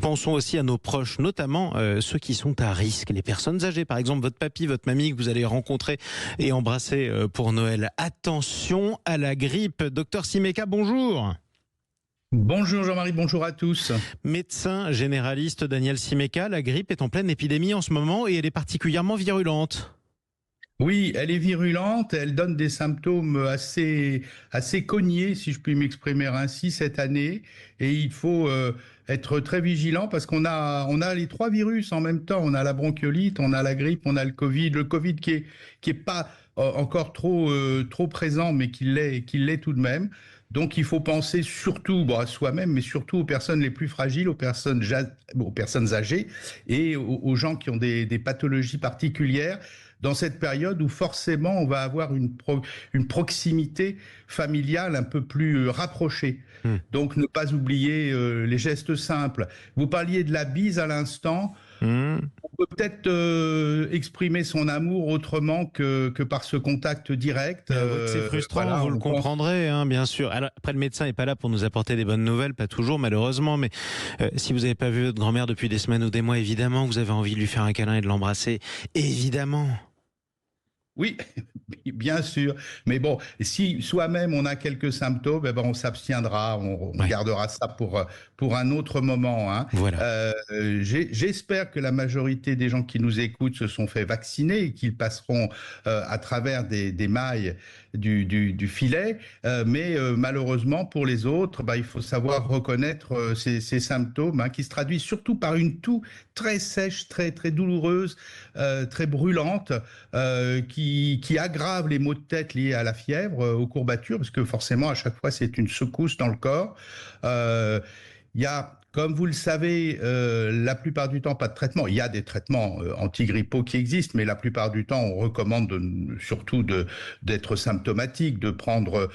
Pensons aussi à nos proches, notamment ceux qui sont à risque, les personnes âgées, par exemple votre papy, votre mamie que vous allez rencontrer et embrasser pour Noël. Attention à la grippe. Docteur Simeka, bonjour. Bonjour Jean-Marie, bonjour à tous. Médecin généraliste Daniel Simeka, la grippe est en pleine épidémie en ce moment et elle est particulièrement virulente. Oui, elle est virulente, elle donne des symptômes assez cognés, si je puis m'exprimer ainsi, cette année. Et il faut être très vigilant parce qu'on a les trois virus en même temps. On a la bronchiolite, on a la grippe, on a le Covid. Le Covid qui est pas encore trop présent, mais qui l'est tout de même. Donc il faut penser surtout à soi-même, mais surtout aux personnes les plus fragiles, aux personnes âgées et aux gens qui ont des pathologies particulières dans cette période où forcément on va avoir une proximité familiale un peu plus rapprochée. Donc ne pas oublier les gestes simples. Vous parliez de la bise à l'instant. On peut peut-être exprimer son amour autrement que par ce contact direct. C'est frustrant, Voilà, vous le comprendrez, hein, bien sûr. Alors, après, le médecin n'est pas là pour nous apporter des bonnes nouvelles, pas toujours malheureusement, mais si vous n'avez pas vu votre grand-mère depuis des semaines ou des mois, évidemment, vous avez envie de lui faire un câlin et de l'embrasser. Évidemment. Oui, bien sûr. Mais bon, si soi-même on a quelques symptômes, eh ben on s'abstiendra, on Ouais. gardera ça pour un autre moment. Hein. Voilà. J'espère que la majorité des gens qui nous écoutent se sont fait vacciner et qu'ils passeront à travers des mailles du filet. Mais malheureusement, pour les autres, il faut savoir reconnaître ces symptômes qui se traduisent surtout par une toux très sèche, très, très douloureuse, très brûlante, qui aggrave les maux de tête liés à la fièvre, aux courbatures, parce que forcément, à chaque fois, c'est une secousse dans le corps. Il y a, comme vous le savez, la plupart du temps, pas de traitement. Il y a des traitements antigrippaux qui existent, mais la plupart du temps, on recommande surtout d'être symptomatique, de prendre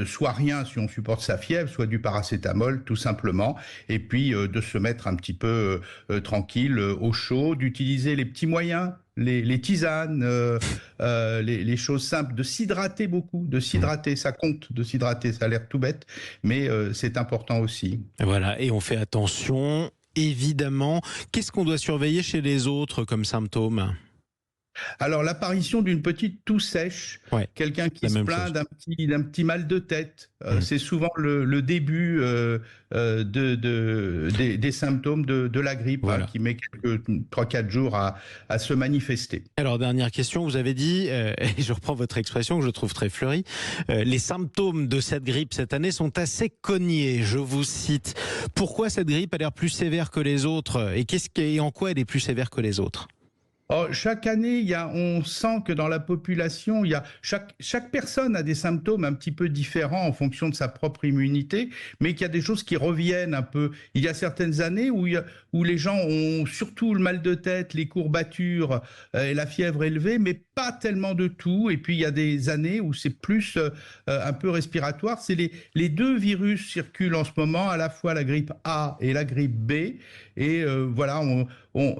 soit rien si on supporte sa fièvre, soit du paracétamol, tout simplement, et puis de se mettre un petit peu tranquille, au chaud, d'utiliser les petits moyens. Les tisanes, les choses simples, de s'hydrater beaucoup, ça compte de s'hydrater, ça a l'air tout bête, mais c'est important aussi. Voilà, et on fait attention, évidemment. Qu'est-ce qu'on doit surveiller chez les autres comme symptômes ? Alors, l'apparition d'une petite toux sèche, Ouais, quelqu'un qui la se même plaint chose. d'un petit mal de tête, c'est souvent le début des symptômes de la grippe, Voilà. qui met 3-4 jours à se manifester. Alors, dernière question, vous avez dit, et je reprends votre expression que je trouve très fleurie, les symptômes de cette grippe cette année sont assez cognés, je vous cite. Pourquoi cette grippe a l'air plus sévère que les autres et en quoi elle est plus sévère que les autres ? Oh, chaque année, on sent que dans la population, chaque personne a des symptômes un petit peu différents en fonction de sa propre immunité, mais qu'il y a des choses qui reviennent un peu. Il y a certaines années où les gens ont surtout le mal de tête, les courbatures et la fièvre élevée, mais pas tellement de tout. Et puis il y a des années où c'est plus un peu respiratoire. C'est les deux virus circulent en ce moment, à la fois la grippe A et la grippe B. Et voilà,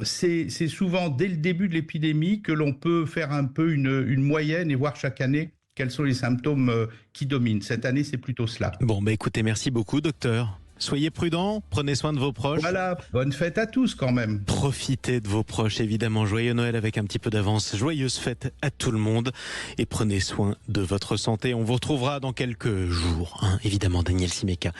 c'est souvent dès le début de l'épidémie que l'on peut faire un peu une moyenne et voir chaque année quels sont les symptômes qui dominent. Cette année, c'est plutôt cela. Bon, écoutez, merci beaucoup, docteur. Soyez prudents, prenez soin de vos proches. Voilà, bonne fête à tous quand même. Profitez de vos proches, évidemment. Joyeux Noël avec un petit peu d'avance. Joyeuse fête à tout le monde. Et prenez soin de votre santé. On vous retrouvera dans quelques jours, hein, évidemment, Daniel Simeka.